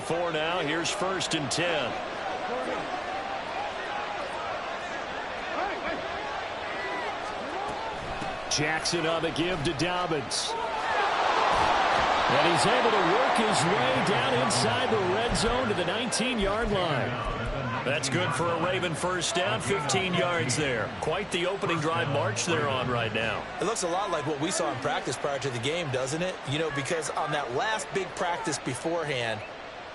34 now. Here's 1st and 10. Jackson on the give to Dobbins. And he's able to work his way down inside the red zone to the 19-yard line. That's good for a Raven first down, 15 yards there. Quite the opening drive march they're on right now. It looks a lot like what we saw in practice prior to the game, doesn't it? You know, because on that last big practice beforehand,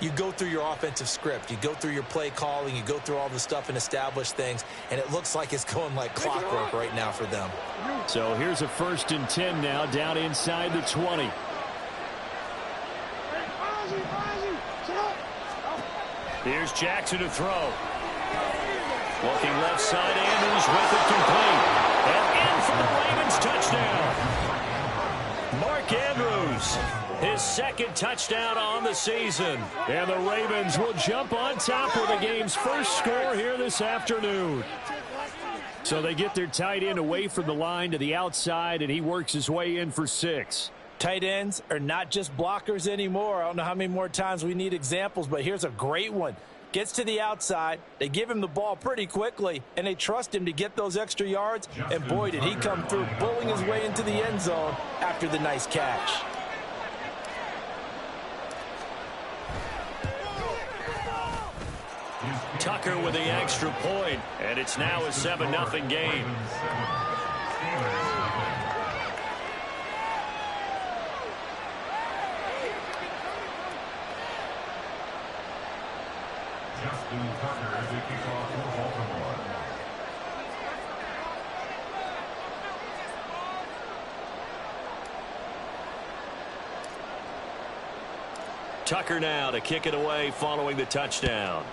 you go through your offensive script. You go through your play calling. You go through all the stuff and establish things. And it looks like it's going like clockwork right now for them. So here's a 1st and 10 now down inside the 20. Here's Jackson to throw. Looking left side, Andrews with it complete. And in for the Ravens touchdown. Mark Andrews, his 2nd touchdown on the season. And the Ravens will jump on top of the game's first score here this afternoon. So they get their tight end away from the line to the outside, and he works his way in for 6. Tight ends are not just blockers anymore. I don't know how many more times we need examples, but here's a great one. Gets to the outside, they give him the ball pretty quickly, and they trust him to get those extra yards, and boy, did he come through, bulling his way into the end zone after the nice catch. Tucker with the extra point, and it's now a 7-0 game. Tucker now to kick it away following the touchdown.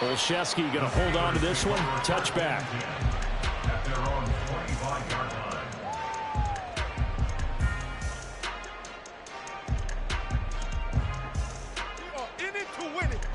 Olszewski going to hold on to this one. Touchback. At their own 25-yard line. In it to win it.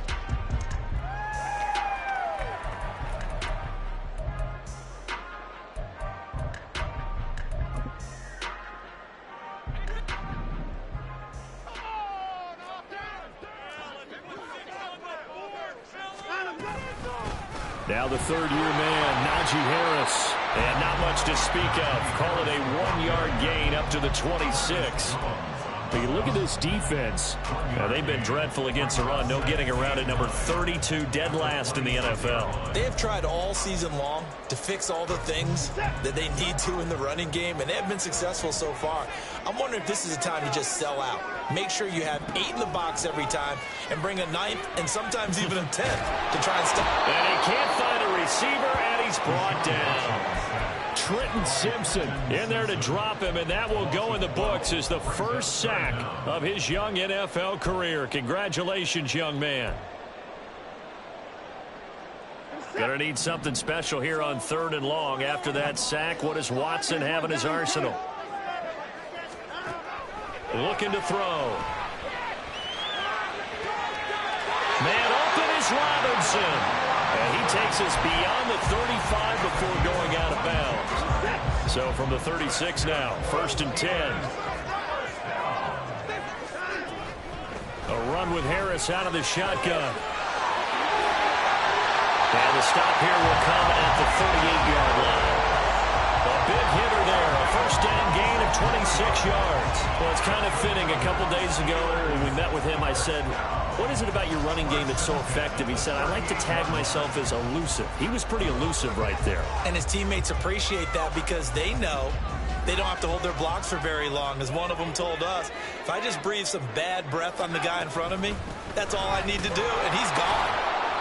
Now the 3rd-year man, Najee Harris. And not much to speak of. Call it a 1-yard gain up to the 26. But you look at this defense. They've been dreadful against the run. No getting around it. Number 32, dead last in the NFL. They have tried all season long to fix all the things that they need to in the running game, and they have been successful so far. I'm wondering if this is a time to just sell out. Make sure you have 8 in the box every time and bring a 9th and sometimes even a 10th to try and stop. And he can't find a receiver, and he's brought down. Trenton Simpson in there to drop him, and that will go in the books as the first sack of his young NFL career. Congratulations, young man. Gonna need something special here on 3rd and long. After that sack, what does Watson have in his arsenal? Looking to throw. Man open is Robinson. And he takes us beyond the 35 before going out of bounds. So from the 36 now, 1st and 10. A run with Harris out of the shotgun. And the stop here will come at the 38-yard line. A big hitter there, a 1st down gain of 26 yards. Well, it's kind of fitting. A couple days ago when we met with him, I said, what is it about your running game that's so effective? He said, I like to tag myself as elusive. He was pretty elusive right there. And his teammates appreciate that because they know they don't have to hold their blocks for very long. As one of them told us, if I just breathe some bad breath on the guy in front of me, that's all I need to do, and he's gone.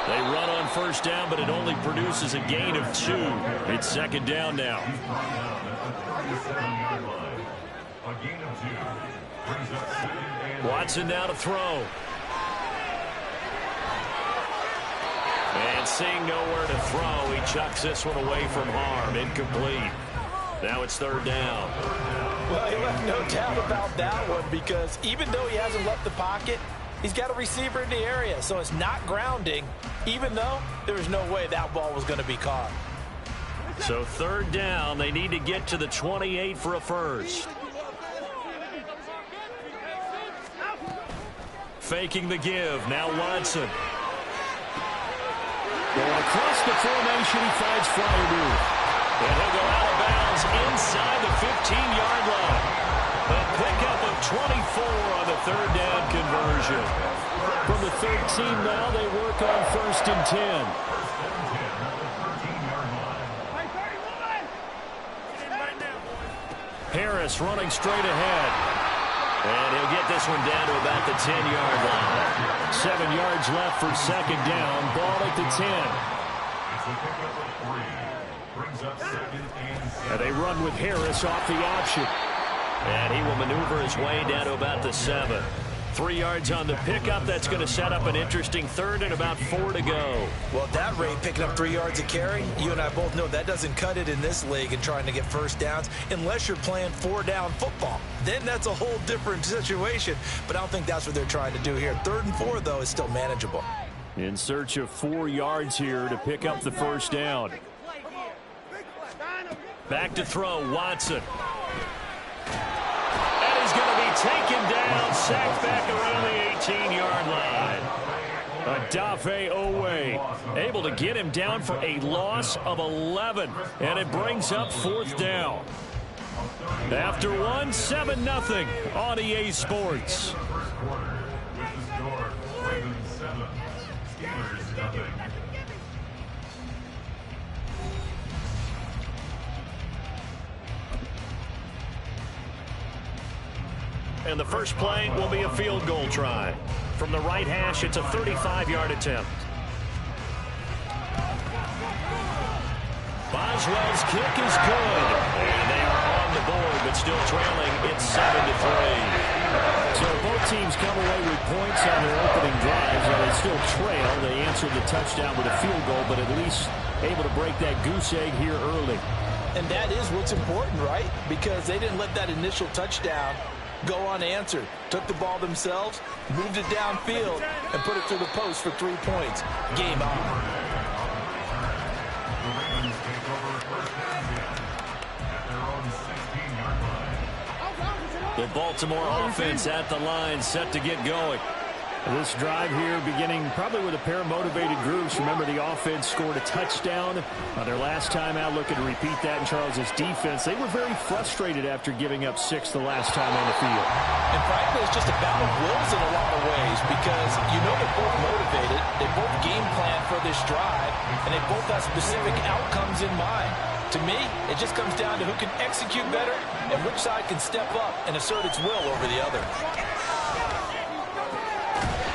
They run on 1st down, but it only produces a gain of 2. It's 2nd down now. Watson now to throw. And seeing nowhere to throw, he chucks this one away from harm. Incomplete. Now it's 3rd down. Well, he left no doubt about that one because even though he hasn't left the pocket, he's got a receiver in the area, so it's not grounding, even though there was no way that ball was going to be caught. So 3rd down, they need to get to the 28 for a first. Faking the give. Now Watson. Going across the formation, he finds Freiermuth. And he'll go out of bounds inside the 15-yard line. A pickup of 24 on the third down conversion. From the 13 now, they work on 1st and 10. Harris running straight ahead. And he'll get this one down to about the 10-yard line. 7 yards left for 2nd down. Ball at the 10. And they run with Harris off the option. And he will maneuver his way down to about the 7. 3 yards on the pickup. That's going to set up an interesting 3rd and about 4 to go. Well, at that rate, picking up 3 yards a carry, you and I both know that doesn't cut it in this league and trying to get first downs unless you're playing 4-down football. Then that's a whole different situation. But I don't think that's what they're trying to do here. 3rd and 4, though, is still manageable. In search of 4 yards here to pick up the 1st down. Back to throw, Watson. And he's going to be taken down, sacked back around the 18-yard line. Odafe Oweh able to get him down for a loss of 11. And it brings up 4th down. After 7-0 on EA Sports. And the first play will be a field goal try. From the right hash, it's a 35-yard attempt. Boswell's kick is good. And they are on the board, but still trailing. It's 7-3. So both teams come away with points on their opening drives. While they still trail, they answered the touchdown with a field goal, but at least able to break that goose egg here early. And that is what's important, right? Because they didn't let that initial touchdown go unanswered. Took the ball themselves, moved it downfield, and put it through the post for 3 points. Game on. The Baltimore offense at the line, set to get going. This drive here beginning probably with a pair of motivated groups. Remember, the offense scored a touchdown on their last time out. Looking to repeat that in Charles' defense. They were very frustrated after giving up 6 the last time on the field. And frankly, it's just a battle of wills in a lot of ways because you know they're both motivated. They both game plan for this drive, and they both have specific outcomes in mind. To me, it just comes down to who can execute better and which side can step up and assert its will over the other.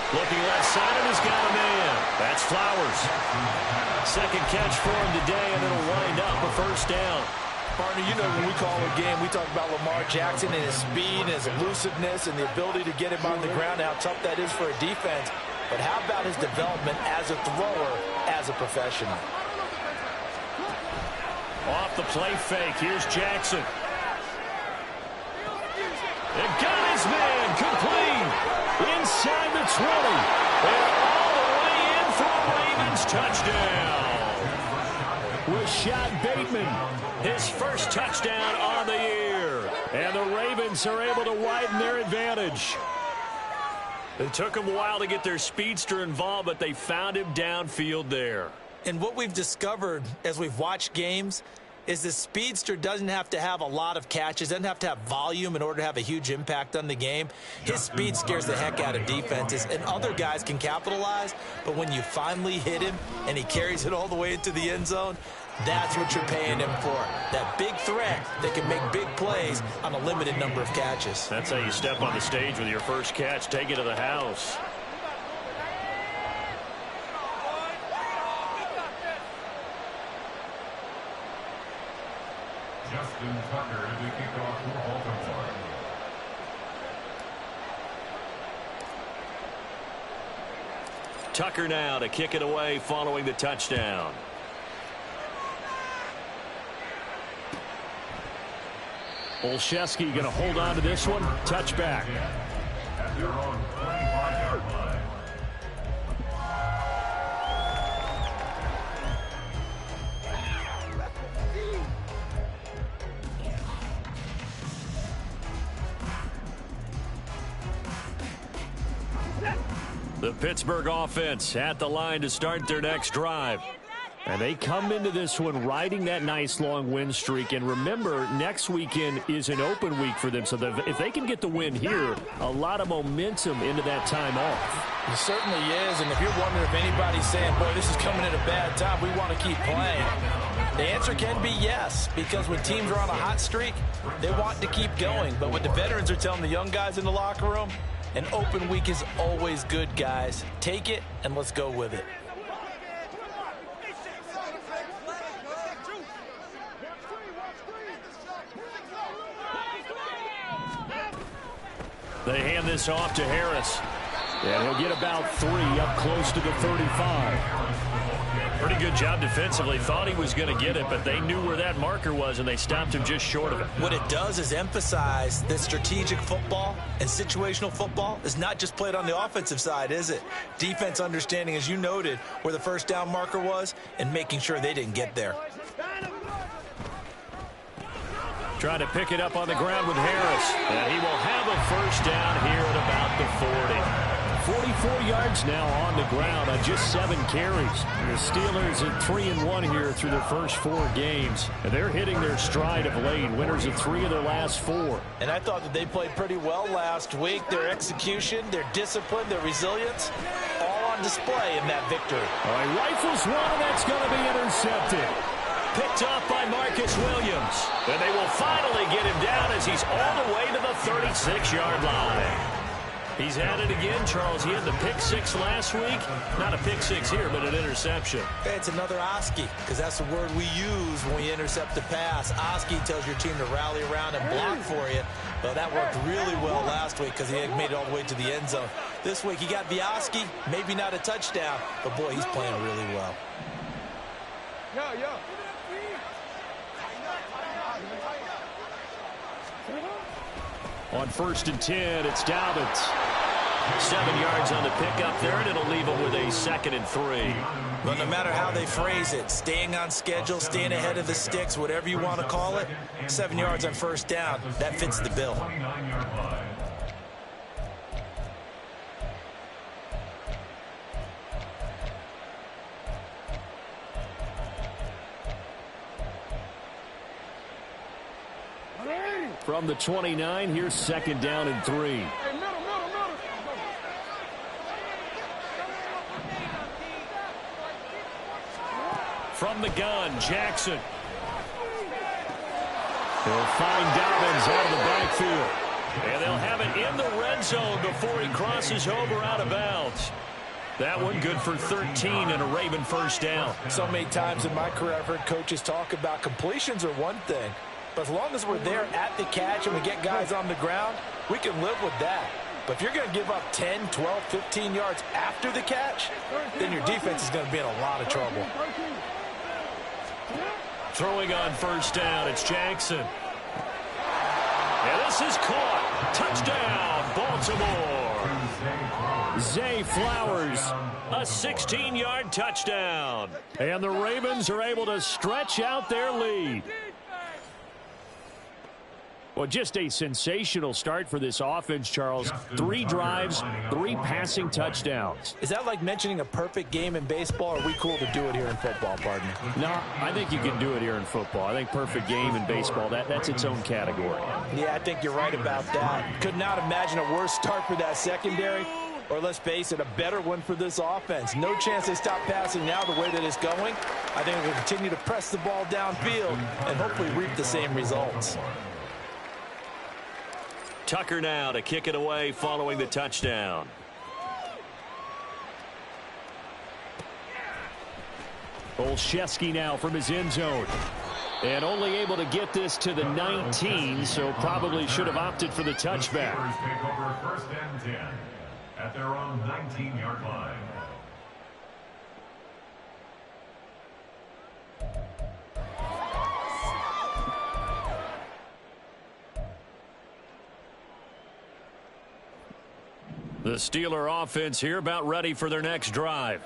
Looking left side, and he's got a man. That's Flowers. Second catch for him today, and it'll wind up a 1st down. Partner, you know when we call a game, we talk about Lamar Jackson and his speed and his elusiveness and the ability to get him on the ground, how tough that is for a defense. But how about his development as a thrower, as a professional? Off the play fake, here's Jackson. And got his man, complete. Inside the 20. And all the way in for a Ravens touchdown. Rashad Bateman, his first touchdown on the year. And the Ravens are able to widen their advantage. It took them a while to get their speedster involved, but they found him downfield there. And what we've discovered as we've watched games is the speedster doesn't have to have a lot of catches, doesn't have to have volume in order to have a huge impact on the game. His speed scares the heck out of defenses, and other guys can capitalize, but when you finally hit him and he carries it all the way into the end zone, that's what you're paying him for. That big threat that can make big plays on a limited number of catches. That's how you step on the stage with your first catch, take it to the house. Justin Tucker to kick off for Baltimore. Tucker now to kick it away following the touchdown. Olszewski going to hold on to this one. Touchback. At their own 25-yard line. The Pittsburgh offense at the line to start their next drive. And they come into this one riding that nice long win streak. And remember, next weekend is an open week for them. So if they can get the win here, a lot of momentum into that time off. It certainly is. And if you're wondering if anybody's saying, boy, this is coming at a bad time, we want to keep playing, the answer can be yes. Because when teams are on a hot streak, they want to keep going. But what the veterans are telling the young guys in the locker room, an open week is always good, guys. Take it and let's go with it. They hand this off to Harris. And he'll get about 3 up close to the 35. Pretty good job defensively. Thought he was going to get it, but they knew where that marker was, and they stopped him just short of it. What it does is emphasize that strategic football and situational football is not just played on the offensive side, is it? Defense understanding, as you noted, where the first down marker was and making sure they didn't get there. Trying to pick it up on the ground with Harris. And he will have a first down here at about the 40. 44 yards now on the ground on just 7 carries. The Steelers at 3-1 here through their first 4 games. And they're hitting their stride of late. Winners of 3 of their last 4. And I thought that they played pretty well last week. Their execution, their discipline, their resilience, all on display in that victory. All right, rifles one, and that's going to be intercepted. Picked off by Marcus Williams. And they will finally get him down as he's all the way to the 36-yard line. He's had it again, Charles. He had the pick 6 last week. Not a pick 6 here, but an interception. Hey, it's another Oski, because that's the word we use when we intercept the pass. Oski tells your team to rally around and block for you. Well, that worked really well last week because he had made it all the way to the end zone. This week he got the Oski, maybe not a touchdown, but boy, he's playing really well. Yeah. On 1st and 10, it's Dobbins. 7 yards on the pickup there, and it'll leave him with a 2nd and 3. But no matter how they phrase it, staying on schedule, staying ahead of the sticks, whatever you want to call it, 7 yards on first down, that fits the bill. From the 29, here's 2nd down and 3. From the gun, Jackson. They'll find Dobbins out of the backfield. And they'll have it in the red zone before he crosses over out of bounds. That one good for 13 and a Raven first down. So many times in my career I've heard coaches talk about completions are one thing. But as long as we're there at the catch and we get guys on the ground, we can live with that. But if you're going to give up 10, 12, 15 yards after the catch, then your defense is going to be in a lot of trouble. Throwing on first down, it's Jackson. And this is caught. Touchdown, Baltimore. Zay Flowers. A 16-yard touchdown. And the Ravens are able to stretch out their lead. Well, just a sensational start for this offense, Charles. 3 drives, 3 passing touchdowns. Is that like mentioning a perfect game in baseball, or are we cool to do it here in football, pardon me? No, I think you can do it here in football. I think perfect game in baseball, that's its own category. Yeah, I think you're right about that. Could not imagine a worse start for that secondary, or let's face it, a better one for this offense. No chance they stop passing now the way that it's going. I think we'll continue to press the ball downfield and hopefully reap the same results. Tucker now to kick it away following the touchdown. Olszewski now from his end zone. And only able to get this to the 19, so probably should have opted for the touchback. Take over 1st and 10 at their own 19-yard line. The Steeler offense here about ready for their next drive.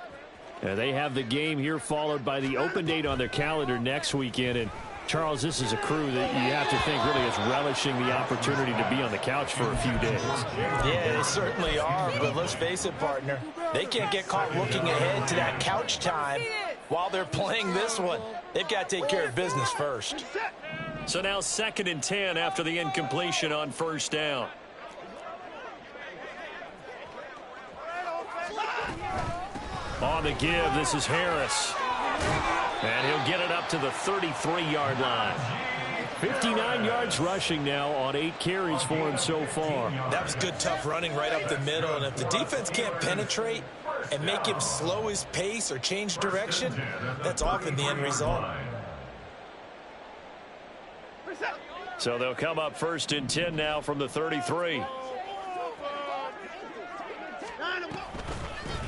They have the game here followed by the open date on their calendar next weekend. And Charles, this is a crew that you have to think really is relishing the opportunity to be on the couch for a few days. Yeah, they certainly are, but let's face it, partner. They can't get caught looking ahead to that couch time while they're playing this one. They've got to take care of business first. So now 2nd and 10 after the incompletion on 1st down. On the give, this is Harris. And he'll get it up to the 33-yard line. 59 yards rushing now on 8 carries for him so far. That was good, tough running right up the middle. And if the defense can't penetrate and make him slow his pace or change direction, that's often the end result. So they'll come up 1st and 10 now from the 33.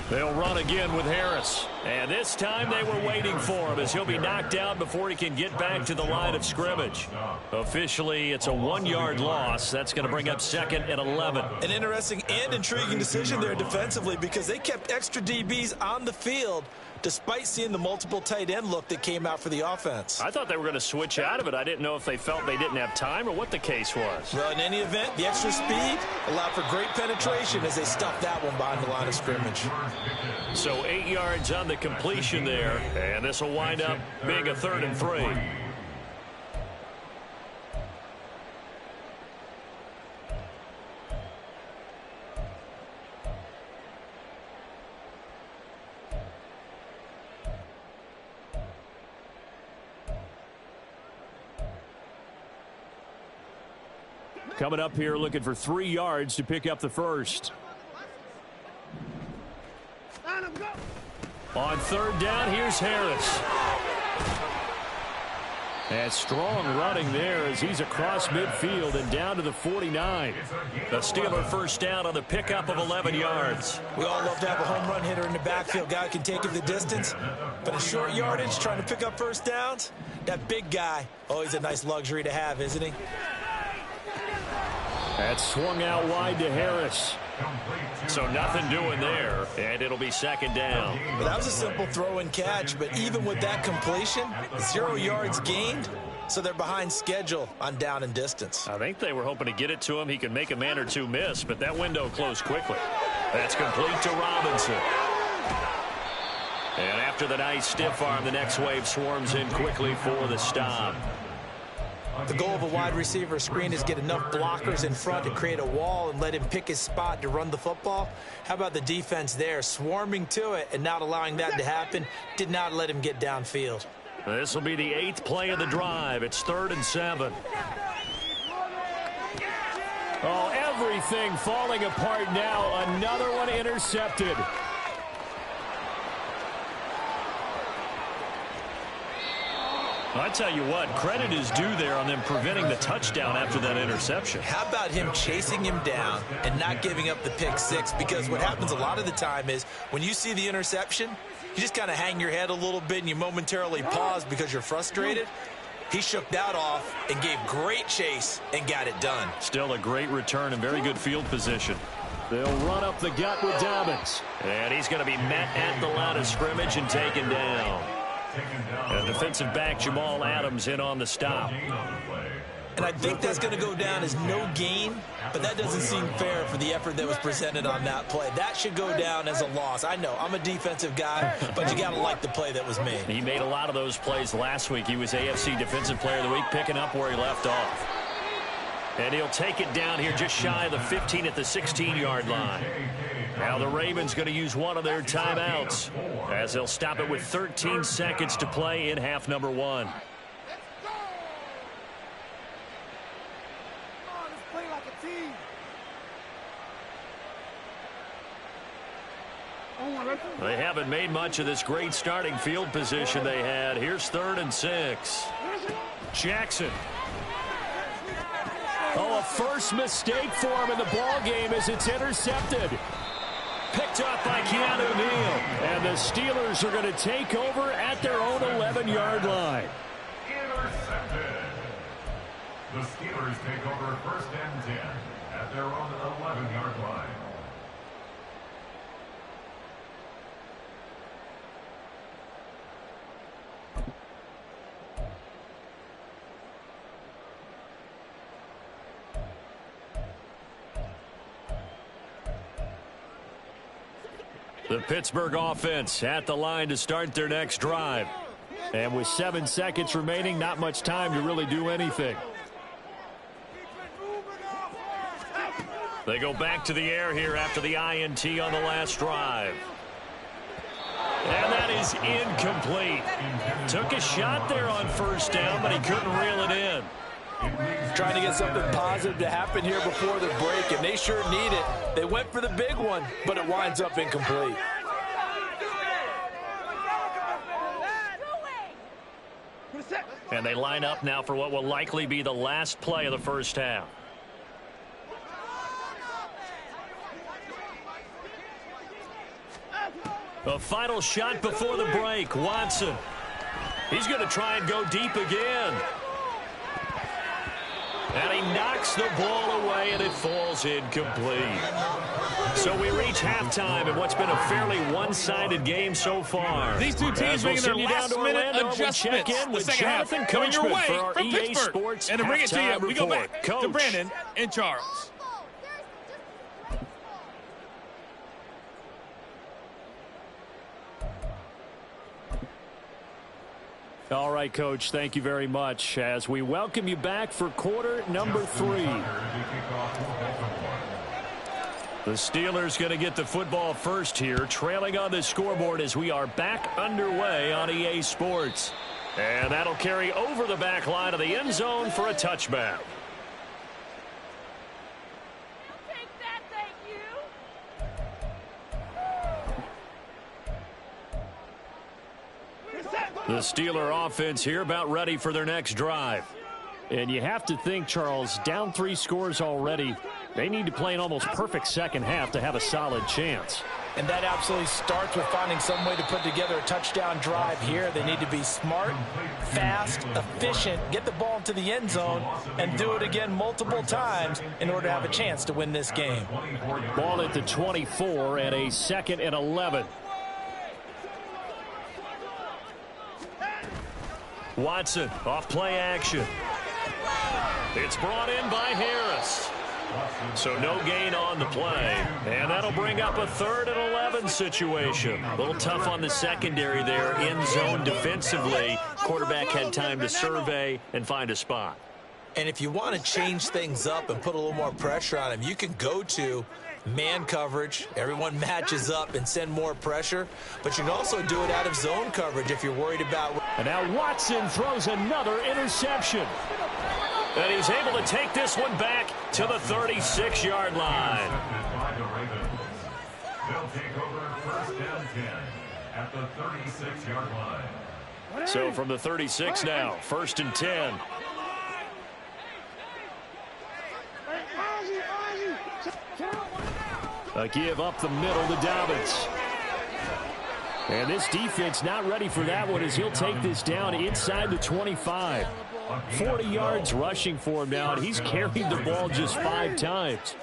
They'll run again with Harris. And this time they were waiting for him as he'll be knocked down before he can get back to the line of scrimmage. Officially, it's a 1-yard loss. That's going to bring up 2nd and 11. An interesting and intriguing decision there defensively because they kept extra DBs on the field despite seeing the multiple tight end look that came out for the offense. I thought they were going to switch out of it. I didn't know if they felt they didn't have time or what the case was. Well, in any event, the extra speed allowed for great penetration as they stuffed that one behind the line of scrimmage. So 8 yards on the completion there, and this will wind up being a 3rd and 3. Coming up here looking for 3 yards to pick up the first. On 3rd down, here's Harris. And strong running there as he's across midfield and down to the 49. The Steeler 1st down on the pickup of 11 yards. We all love to have a home run hitter in the backfield. Guy can take it the distance. But in short yardage, trying to pick up 1st downs, that big guy, always a nice luxury to have, isn't he? That's swung out wide to Harris. So nothing doing there, and it'll be 2nd down. Well, that was a simple throw and catch, but even with that completion, 0 yards gained, so they're behind schedule on down and distance. I think they were hoping to get it to him. He could make a man or two miss, but that window closed quickly. That's complete to Robinson. And after the nice stiff arm, the next wave swarms in quickly for the stop. The goal of a wide receiver screen is get enough blockers in front to create a wall and let him pick his spot to run the football. How about the defense there, swarming to it and not allowing that to happen? Did not let him get downfield. This will be the 8th play of the drive. It's 3rd and 7. Oh, everything falling apart now. Another one intercepted. I tell you what, credit is due there on them preventing the touchdown after that interception. How about him chasing him down and not giving up the pick six? Because what happens a lot of the time is when you see the interception, you just kind of hang your head a little bit and you momentarily pause because you're frustrated. He shook that off and gave great chase and got it done. Still a great return and very good field position. They'll run up the gut with Dobbins. And he's going to be met at the line of scrimmage and taken down. And defensive back Jamal Adams in on the stop. And I think that's going to go down as no gain, but that doesn't seem fair for the effort that was presented on that play. That should go down as a loss. I know, I'm a defensive guy, but you got to like the play that was made. He made a lot of those plays last week. He was AFC Defensive Player of the Week, picking up where he left off. And he'll take it down here just shy of the 15 at the 16-yard line. Now the Ravens going to use one of their timeouts as they'll stop it with 13 seconds to play in half number 1. They haven't made much of this great starting field position they had. Here's 3rd and 6. Jackson. Oh, a first mistake for him in the ball game as it's intercepted. Picked up by Keanu Neal. And the Steelers are going to take over at their own 11-yard line. Intercepted. The Steelers take over 1st and 10 at their own 11-yard line. The Pittsburgh offense at the line to start their next drive. And with 7 seconds remaining, not much time to really do anything. They go back to the air here after the INT on the last drive. And that is incomplete. Took a shot there on first down, but he couldn't reel it in. Trying to get something positive to happen here before the break, and they sure need it. They went for the big one, but it winds up incomplete. And they line up now for what will likely be the last play of the first half. A final shot before the break. Watson. He's going to try and go deep again. And he knocks the ball away, and it falls incomplete. So we reach halftime in what's been a fairly one-sided game so far. These two teams making their last-minute adjustments. Check in with Jonathan coming your way for our from EA Pittsburgh. Sports And to bring it to you, we go report. back Coach. to Brandon and Charles. All right, Coach, thank you very much as we welcome you back for quarter number 3. The Steelers going to get the football first here, trailing on the scoreboard as we are back underway on EA Sports. And that'll carry over the back line of the end zone for a touchback. The Steeler offense here about ready for their next drive. And you have to think, Charles, down 3 scores already. They need to play an almost perfect second half to have a solid chance. And that absolutely starts with finding some way to put together a touchdown drive here. They need to be smart, fast, efficient, get the ball into the end zone, and do it again multiple times in order to have a chance to win this game. Ball at the 24 and a 2nd and 11. Watson, off play action. It's brought in by Harris. So no gain on the play. And that'll bring up a 3rd and 11 situation. A little tough on the secondary there, in zone defensively. Quarterback had time to survey and find a spot. And if you want to change things up and put a little more pressure on him, you can go to man coverage. Everyone matches up and send more pressure. But you can also do it out of zone coverage if you're worried about. And now Watson throws another interception. And he's able to take this one back to the 36-yard line. They'll take over 1st and 10 at the 36-yard line. So from the 36 now, 1st and 10. A give up the middle to Dobbins. And this defense not ready for that one as he'll take this down inside the 25. 40 yards rushing for him now, and he's carried the ball just 5 times.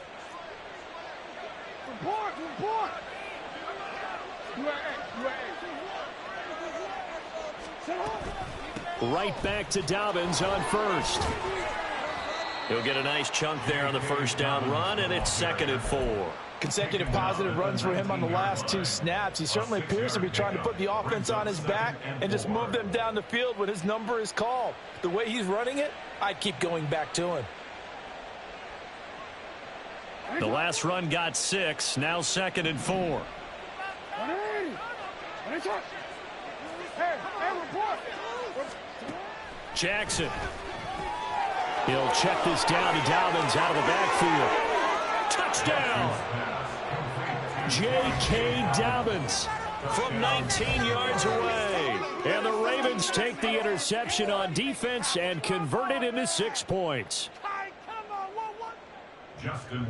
Right back to Dobbins on 1st. He'll get a nice chunk there on the 1st down run, and it's 2nd and 4. Consecutive positive runs for him on the last 2 snaps. He certainly appears to be trying to put the offense on his back and just move them down the field when his number is called. The way he's running it, I'd keep going back to him. The last run got 6, now 2nd and 4. Jackson. He'll check this down to Dobbins out of the backfield. Touchdown! J.K. Dobbins from 19 yards away. And the Ravens take the interception on defense and convert it into 6 points.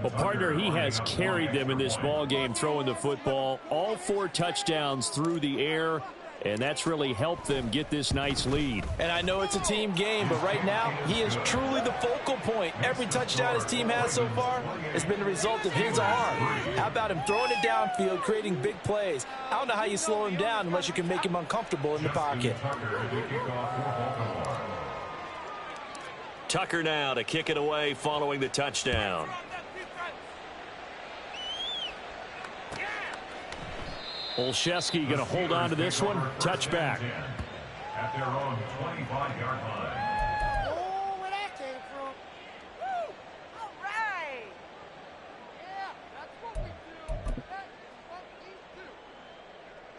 Well, partner, he has carried them in this ball game throwing the football. All 4 touchdowns through the air. And that's really helped them get this nice lead. And I know it's a team game, but right now, he is truly the focal point. Every touchdown his team has so far has been the result of his arm. How about him throwing it downfield, creating big plays? I don't know how you slow him down unless you can make him uncomfortable in the pocket. Tucker now to kick it away following the touchdown. Olszewski going to hold on to this one. Touchback. At their own 25-yard line. Oh, where that came from. Woo! All right. Yeah, that's what we do. That is what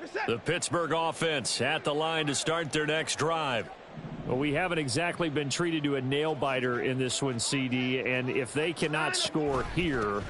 we do. The Pittsburgh offense at the line to start their next drive. Well, we haven't exactly been treated to a nail-biter in this one, CD, and if they cannot score here,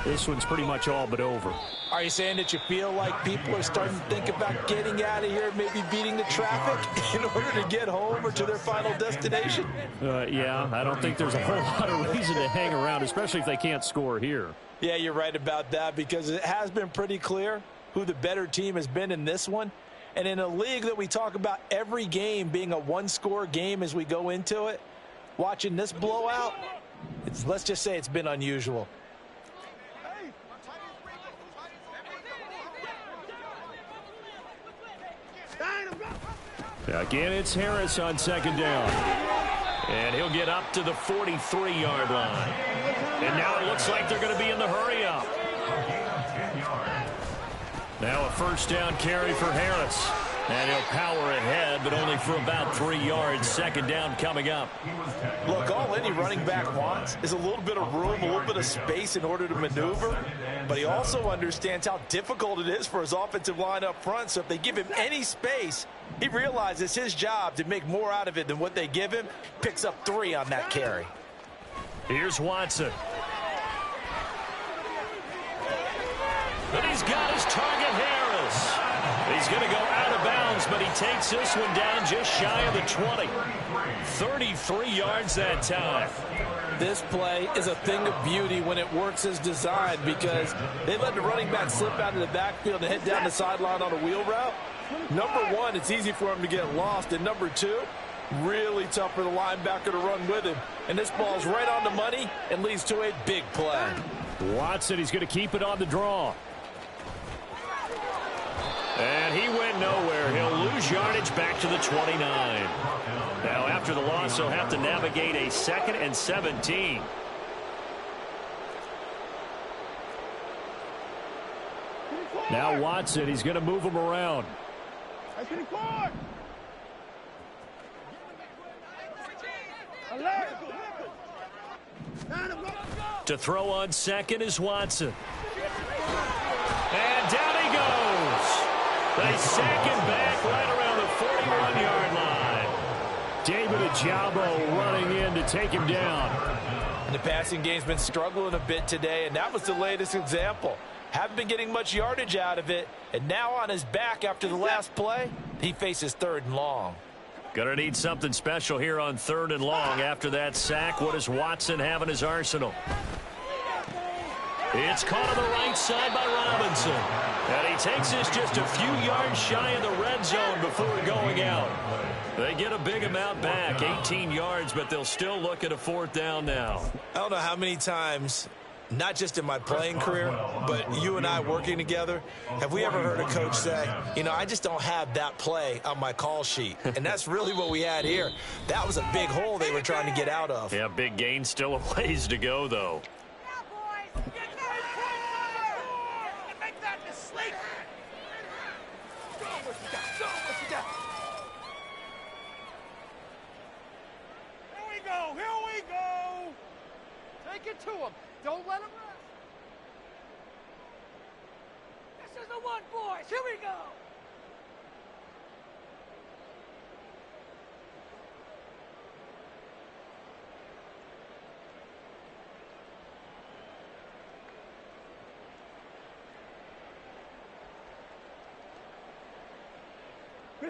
this one's pretty much all but over. Are you saying that you feel like people are starting to think about getting out of here, maybe beating the traffic in order to get home or to their final destination? Yeah, I don't think there's a whole lot of reason to hang around, especially if they can't score here. Yeah, you're right about that, because it has been pretty clear who the better team has been in this one. And in a league that we talk about every game being a one-score game as we go into it, watching this blowout, let's just say it's been unusual. Again, it's Harris on second down. And he'll get up to the 43-yard line. And now it looks like they're going to be in the hurry-up. Now a first down carry for Harris. And he'll power ahead, but only for about 3 yards. Second down coming up. Look, all any running back wants is a little bit of room, a little bit of space in order to maneuver. But he also understands how difficult it is for his offensive line up front. So if they give him any space, he realizes it's his job to make more out of it than what they give him. Picks up 3 on that carry. Here's Watson. And he's got his target, Harris. He's going to go out of bounds, but he takes this one down just shy of the 20. 33 yards that time. This play is a thing of beauty when it works as designed, because they let the running back slip out of the backfield and head down the sideline on a wheel route. Number one, it's easy for him to get lost. And number two, really tough for the linebacker to run with him. And this ball's right on the money and leads to a big play. Watson, he's going to keep it on the draw. And he went nowhere. He'll lose yardage back to the 29. Now, after the loss, he'll have to navigate a 2nd and 17. Now Watson, he's going to move him around. To throw on second is Watson. And down he goes. They sack him back right around the 41-yard line. David Ojabo running in to take him down. The passing game's been struggling a bit today, and that was the latest example. Haven't been getting much yardage out of it, and now on his back after the last play, he faces 3rd and long. Gonna need something special here on 3rd and long after that sack. What does Watson have in his arsenal? It's caught on the right side by Robinson. And he takes this just a few yards shy of the red zone before going out. They get a big amount back, 18 yards, but they'll still look at a 4th down now. I don't know how many times, not just in my playing career, but you and I working together, have we ever heard a coach say, you know, I just don't have that play on my call sheet. And that's really what we had here. That was a big hole they were trying to get out of. Yeah, big gain, still a ways to go, though. To him. Don't let him rest. This is the one, boys. Here we go.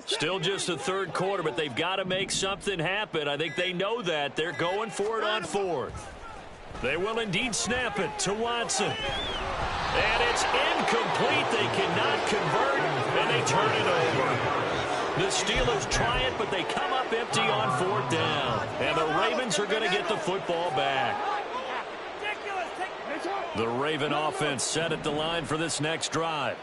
Still just the 3rd quarter, but they've got to make something happen. I think they know that. They're going for it on 4th. They will indeed snap it to Watson. And it's incomplete. They cannot convert, and they turn it over. The Steelers try it, but they come up empty on 4th down. And the Ravens are going to get the football back. The Raven offense set at the line for this next drive.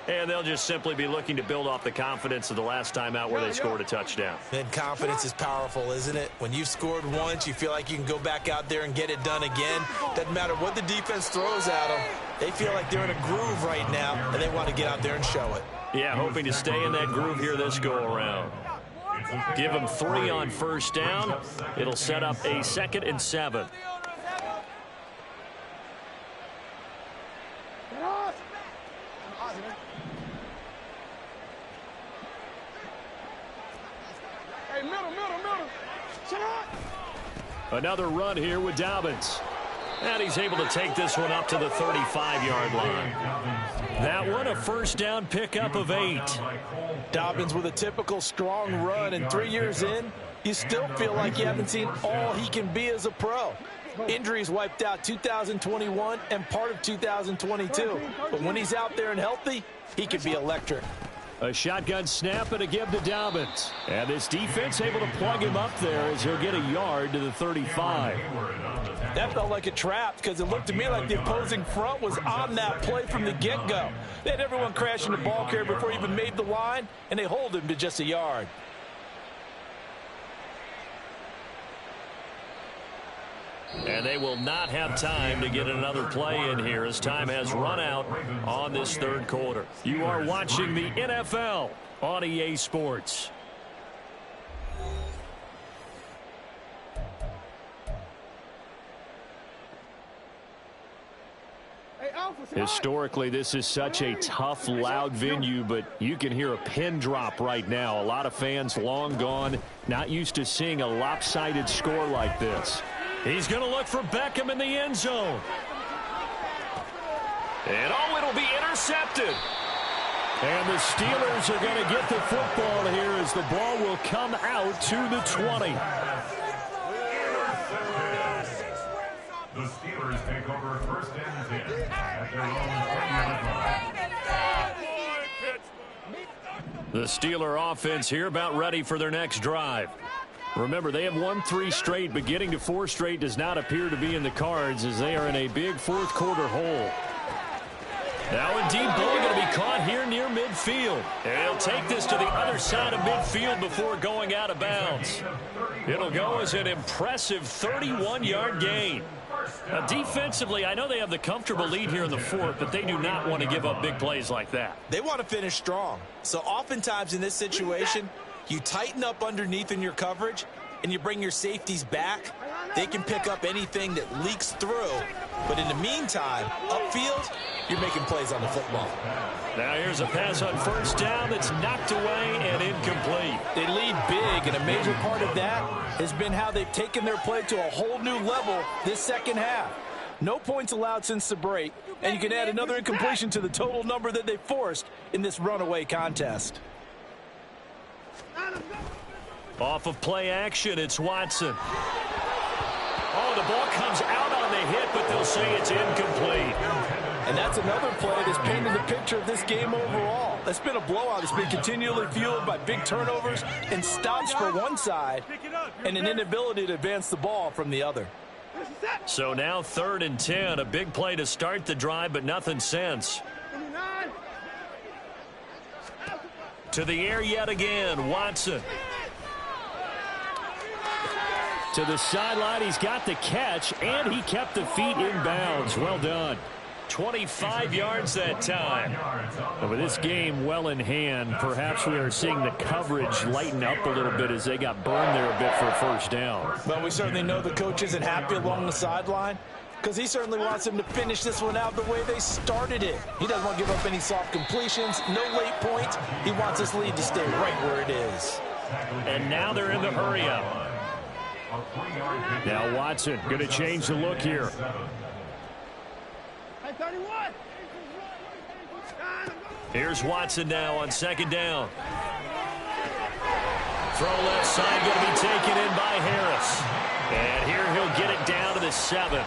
And they'll just simply be looking to build off the confidence of the last time out where they scored a touchdown. And confidence is powerful, isn't it? When you've scored once, you feel like you can go back out there and get it done again. Doesn't matter what the defense throws at them. They feel like they're in a groove right now, and they want to get out there and show it. Yeah, hoping to stay in that groove here this go-around. Give them 3 on first down. It'll set up a 2nd and 7. Hey, middle. Shut up. Another run here with Dobbins. And he's able to take this one up to the 35-yard line. That one a first down pickup of 8. Dobbins with a typical strong run, and 3 years in, you still feel like you haven't seen all he can be as a pro. Injuries wiped out 2021 and part of 2022. But when he's out there and healthy, he can be electric. A shotgun snap and a give to Dobbins. And this defense able to plug him up there as he'll get a yard to the 35. That felt like a trap because it looked to me like the opposing front was on that play from the get-go. They had everyone crashing the ball carrier before he even made the line, and they hold him to just a yard. And they will not have time to get another play in here as time has run out on this 3rd quarter. You are watching the NFL on EA Sports. Historically, this is such a tough, loud venue, but you can hear a pin drop right now. A lot of fans long gone, not used to seeing a lopsided score like this. He's going to look for Beckham in the end zone. And it'll be intercepted. And the Steelers are going to get the football here as the ball will come out to the 20. The Steelers take over 1st and 10 at their own 20-yard line. The Steeler offense here about ready for their next drive. Remember, they have won 3 straight, but getting to 4 straight does not appear to be in the cards as they are in a big 4th quarter hole. Now a deep ball going to be caught here near midfield. And he'll take this to the other side of midfield before going out of bounds. It'll go as an impressive 31-yard gain. Now, defensively, I know they have the comfortable lead here in the 4th, but they do not want to give up big plays like that. They want to finish strong. So oftentimes in this situation, you tighten up underneath in your coverage, and you bring your safeties back. They can pick up anything that leaks through. But in the meantime, upfield, you're making plays on the football. Now here's a pass on first down that's knocked away and incomplete. They lead big, and a major part of that has been how they've taken their play to a whole new level this second half. No points allowed since the break, and you can add another incompletion to the total number that they forced in this runaway contest. Off of play action, it's Watson. Oh, the ball comes out on the hit, but they'll say it's incomplete. And that's another play that's painted the picture of this game overall. It's been a blowout. It's been continually fueled by big turnovers and stops for one side and an inability to advance the ball from the other. So now 3rd and 10, a big play to start the drive, but nothing since. To the air yet again, Watson. To the sideline, he's got the catch, and he kept the feet in bounds. Well done. 25 yards that time. And with this game well in hand, perhaps we are seeing the coverage lighten up a little bit as they got burned there a bit for a first down. Well, we certainly know the coach isn't happy along the sideline because he certainly wants them to finish this one out the way they started it. He doesn't want to give up any soft completions, no late points. He wants this lead to stay right where it is. And now they're in the hurry-up. Now Watson going to change the look here. Here's Watson now on 2nd down. Throw left side going to be taken in by Harris. And here he'll get it down to the 7.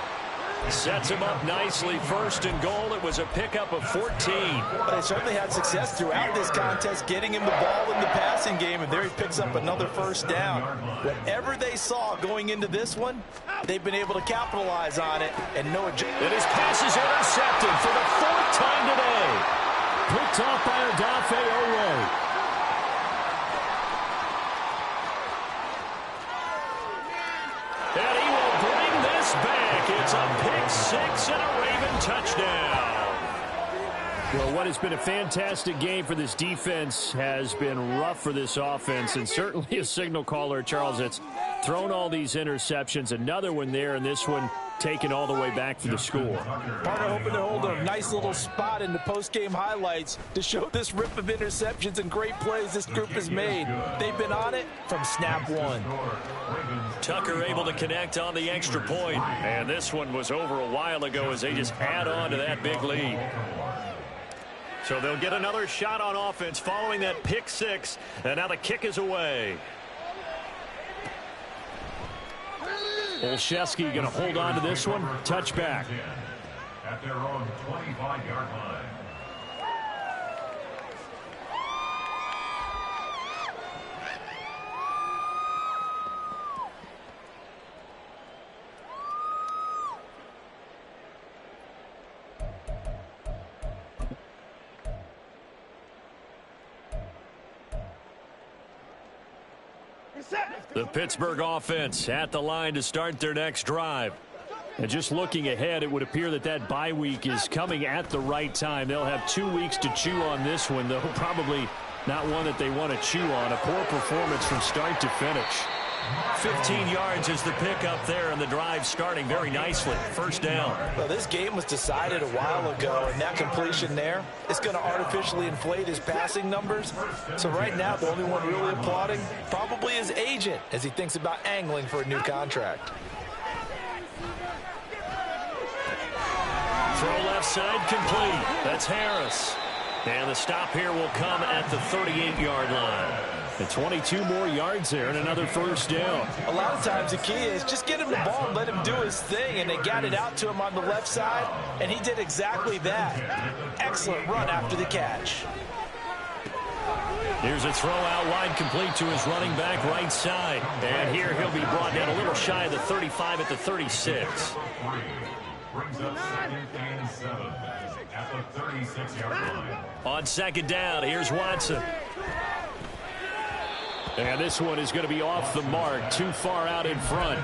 Sets him up nicely. 1st and goal. It was a pickup of 14. But they certainly had success throughout this contest getting him the ball in the passing game, and there he picks up another first down. Whatever they saw going into this one, they've been able to capitalize on it, and no adjustment. And his pass is intercepted for the 4th time today. Picked off by Odafe Oweh. And he will bring this back. It's a pick 6 and a Raven touchdown. Well, what has been a fantastic game for this defense has been rough for this offense, and certainly a signal caller, Charles, that's thrown all these interceptions. Another one there, and this one taken all the way back for the score. Partner hoping to hold a nice little spot in the post-game highlights to show this rip of interceptions and great plays this group has made. They've been on it from snap one. Tucker able to connect on the extra point. And this one was over a while ago as they just add on to that big lead. So they'll get another shot on offense following that pick six, and now the kick is away. Olszewski going to hold on to this one. Touchback. At their own 25-yard line. The Pittsburgh offense at the line to start their next drive. And just looking ahead, it would appear that that bye week is coming at the right time. They'll have 2 weeks to chew on this one, though probably not one that they want to chew on. A poor performance from start to finish. 15 yards is the pickup there, and the drive starting very nicely. First down. Well, this game was decided a while ago, and that completion there is going to artificially inflate his passing numbers. So right now, the only one really applauding probably his agent as he thinks about angling for a new contract. Throw left side complete. That's Harris. And the stop here will come at the 38-yard line. And 22 more yards there and another first down. A lot of times the key is just get him the ball and let him do his thing, and they got it out to him on the left side, and he did exactly that. Excellent run after the catch. Here's a throw out wide complete to his running back right side. And here he'll be brought down a little shy of the 35 at the 36. Brings up 2nd and 7 at the 36-yard line. On second down, here's Watson. And this one is going to be off the mark, too far out in front.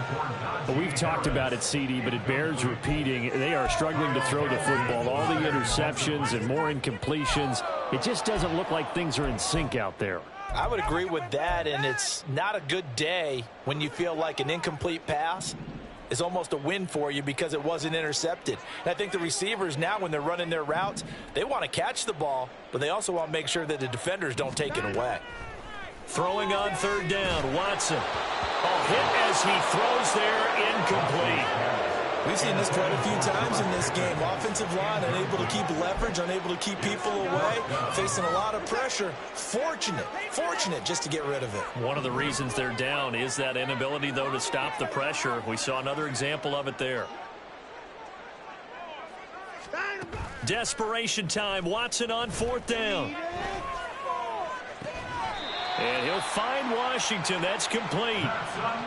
But we've talked about it, CD, but it bears repeating. They are struggling to throw the football. All the interceptions and more incompletions. It just doesn't look like things are in sync out there. I would agree with that, and it's not a good day when you feel like an incomplete pass is almost a win for you because it wasn't intercepted. And I think the receivers now, when they're running their routes, they want to catch the ball, but they also want to make sure that the defenders don't take it away. Throwing on third down, Watson. Hit as he throws there, incomplete. We've seen this quite a few times in this game. Offensive line unable to keep leverage, unable to keep people away, facing a lot of pressure. Fortunate just to get rid of it. One of the reasons they're down is that inability, though, to stop the pressure. We saw another example of it there. Desperation time. Watson on fourth down. And he'll find Washington. That's complete.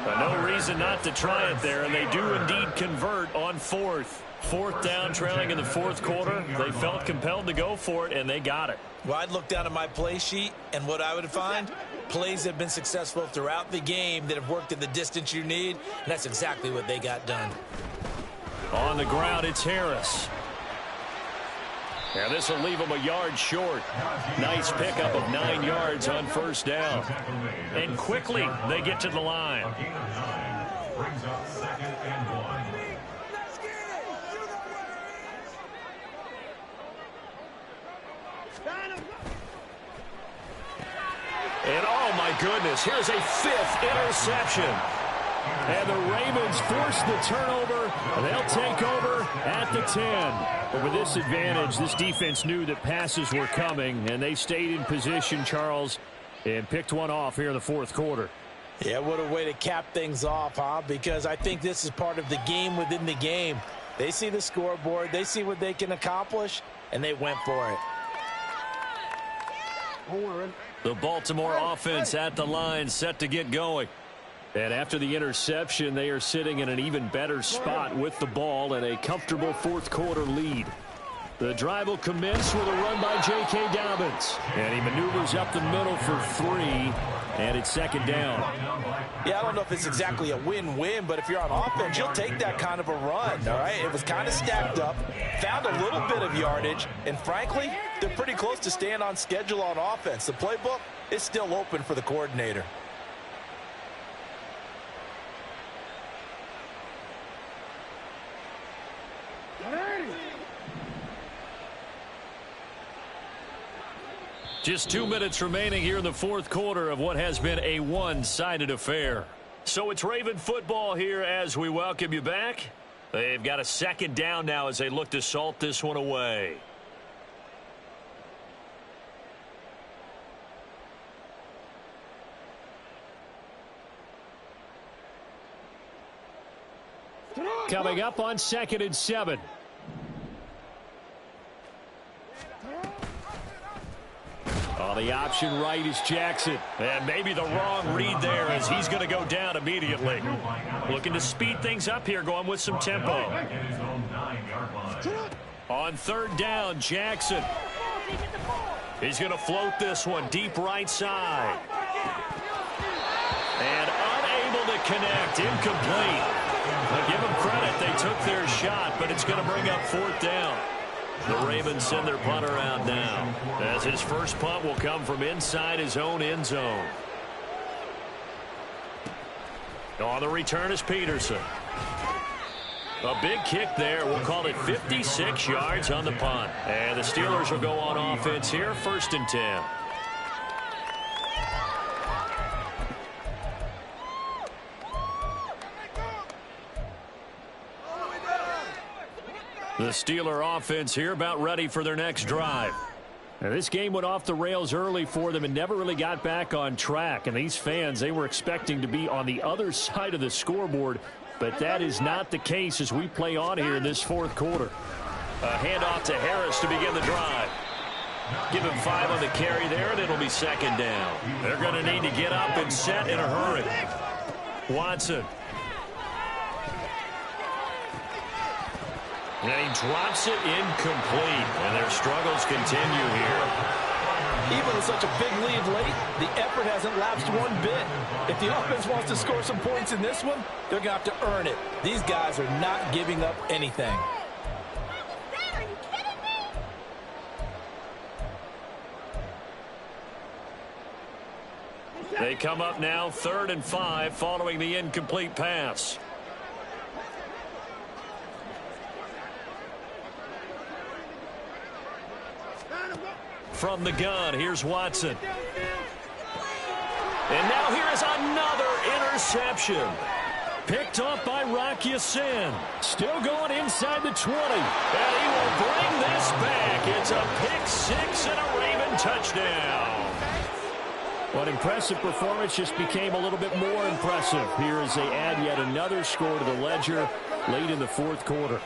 But no reason not to try it there, and they do indeed convert on fourth. Fourth down, trailing in the fourth quarter. They felt compelled to go for it, and they got it. Well, I'd look down at my play sheet, and what I would find, plays have been successful throughout the game that have worked in the distance you need, and that's exactly what they got done. On the ground, it's Harris. And this will leave them a yard short. Nice pickup of 9 yards on first down. And quickly, they get to the line. A gain of 9 brings up 2nd and 1. And oh my goodness, here's a 5th interception. And the Ravens force the turnover. They'll take over at the 10. But with this advantage, this defense knew that passes were coming, and they stayed in position, Charles, and picked one off here in the fourth quarter. Yeah, what a way to cap things off, huh? Because I think this is part of the game within the game. They see the scoreboard, they see what they can accomplish, and they went for it. The Baltimore offense at the line, set to get going. And after the interception, they are sitting in an even better spot with the ball and a comfortable fourth quarter lead. The drive will commence with a run by J.K. Dobbins. And he maneuvers up the middle for 3. And it's second down. Yeah, I don't know if it's exactly a win-win, but if you're on offense, you'll take that kind of a run, all right? It was kind of stacked up, found a little bit of yardage, and frankly, they're pretty close to staying on schedule on offense. The playbook is still open for the coordinator. Just 2 minutes remaining here in the fourth quarter of what has been a one-sided affair. So it's Raven football here as we welcome you back. They've got a second down now as they look to salt this one away. Coming up on 2nd and 7. Oh, the option right is Jackson. And maybe the wrong read there as he's going to go down immediately. Looking to speed things up here, going with some tempo. On 3rd down, Jackson. He's going to float this one deep right side. And unable to connect, incomplete. Now give them credit, they took their shot, but it's going to bring up 4th down. The Ravens send their punter out now, as his first punt will come from inside his own end zone. On the return is Peterson. A big kick there. We'll call it 56 yards on the punt. And the Steelers will go on offense here, 1st and 10. The Steeler offense here about ready for their next drive. Now, this game went off the rails early for them and never really got back on track. And these fans, they were expecting to be on the other side of the scoreboard. But that is not the case as we play on here in this fourth quarter. A handoff to Harris to begin the drive. Give him 5 on the carry there, and it'll be 2nd down. They're going to need to get up and set in a hurry. Watson. And he drops it incomplete. And their struggles continue here. Even with such a big lead late, the effort hasn't lapsed one bit. If the offense wants to score some points in this one, they're going to have to earn it. These guys are not giving up anything. Are you kidding me? They come up now 3rd and 5 following the incomplete pass. From the gun, here's Watson. And now here is another interception. Picked off by Rock Ya-Sin. Still going inside the 20. And he will bring this back. It's a pick 6 and a Raven touchdown. What impressive performance just became a little bit more impressive here as they add yet another score to the ledger late in the fourth quarter.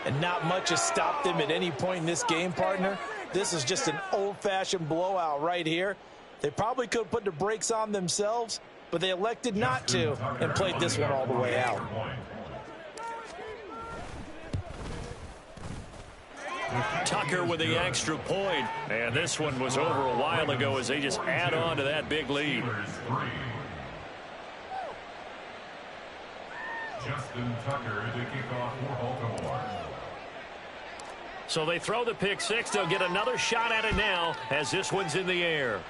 And not much has stopped them at any point in this game, partner. This is just an old-fashioned blowout right here. They probably could have put the brakes on themselves, but they elected not to and played this one all the way out. Tucker with the extra point. And this one was over a while ago as they just add on to that big lead. Justin Tucker to kick off for Baltimore. So they throw the pick 6. They'll get another shot at it now as this one's in the air.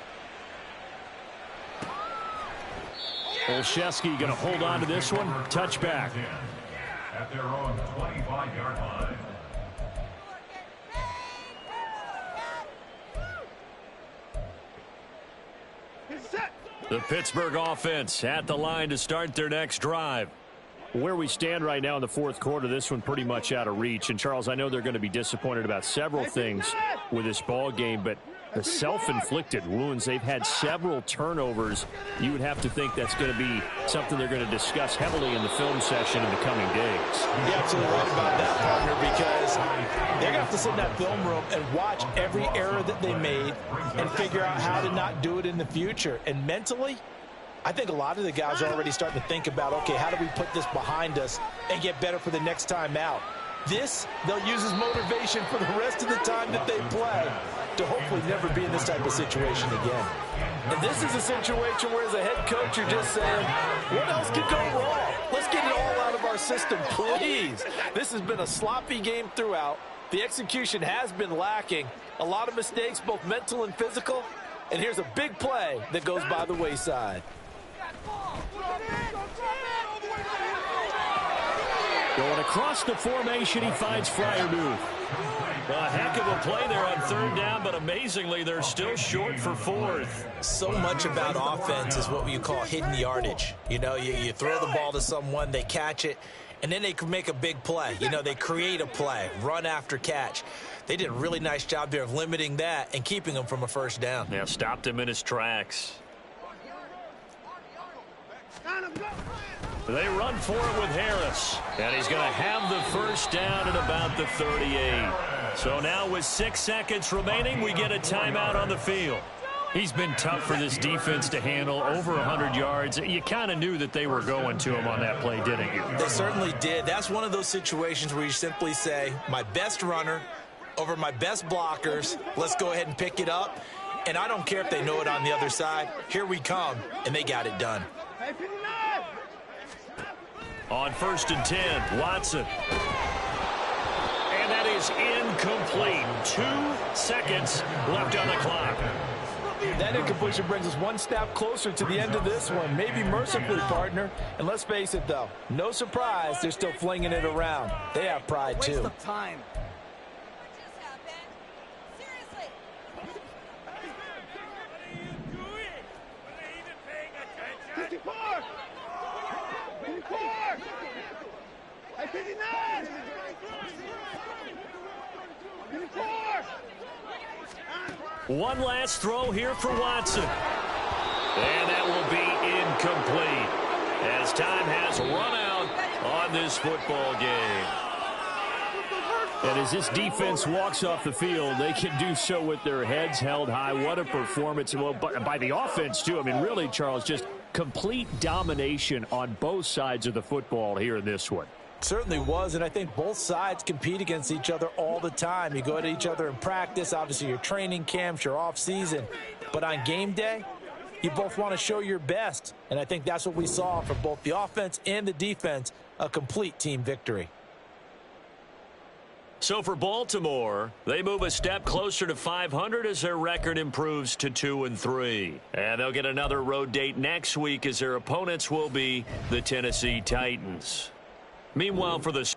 Olszewski going to hold on to this one. Touchback. At their own 25-yard line. The Pittsburgh offense at the line to start their next drive. Where we stand right now in the fourth quarter, this one pretty much out of reach. And, Charles, I know they're going to be disappointed about several things with this ball game, but the self-inflicted wounds, they've had several turnovers. You would have to think that's going to be something they're going to discuss heavily in the film session in the coming days. You're absolutely right about that, partner, because they're going to have to sit in that film room and watch every error that they made and figure out how to not do it in the future. And mentally, I think a lot of the guys are already starting to think about, okay, how do we put this behind us and get better for the next time out? This, they'll use as motivation for the rest of the time that they play. to hopefully never be in this type of situation again. And this is a situation where as a head coach, you're just saying, what else could go wrong? Let's get it all out of our system, please. This has been a sloppy game throughout. The execution has been lacking. A lot of mistakes, both mental and physical. And here's a big play that goes by the wayside. Going across the formation, he finds Freiermuth. A heck of a play there on 3rd down, but amazingly, they're still short for 4th. So much about offense is what you call hidden yardage. You know, you throw the ball to someone, they catch it, and then they can make a big play. You know, they create a play, run after catch. They did a really nice job there of limiting that and keeping him from a 1st down. Yeah, stopped him in his tracks. They run for it with Harris. And he's going to have the 1st down at about the 38. So now with 6 seconds remaining, we get a timeout on the field. He's been tough for this defense to handle, over 100 yards. You kind of knew that they were going to him on that play, didn't you? They certainly did. That's one of those situations where you simply say, my best runner over my best blockers, let's go ahead and pick it up. And I don't care if they know it on the other side. Here we come, and they got it done. On 1st and 10, Watson. And that is incomplete. 2 seconds left on the clock. That incompletion brings us one step closer to the end of this one. Maybe mercifully, partner. And let's face it, though. No surprise, they're still flinging it around. They have pride, too. Waste of time. One last throw here for Watson. And that will be incomplete as time has run out on this football game. And as this defense walks off the field, they can do so with their heads held high. What a performance. Well, by the offense, too. I mean, really, Charles, just complete domination on both sides of the football here in this one. Certainly was, and I think both sides compete against each other all the time. You go at each other in practice, obviously your training camps, your off-season. But on game day, you both want to show your best. And I think that's what we saw from both the offense and the defense, a complete team victory. So for Baltimore, they move a step closer to 500 as their record improves to 2-3. And they'll get another road date next week as their opponents will be the Tennessee Titans. Meanwhile, for the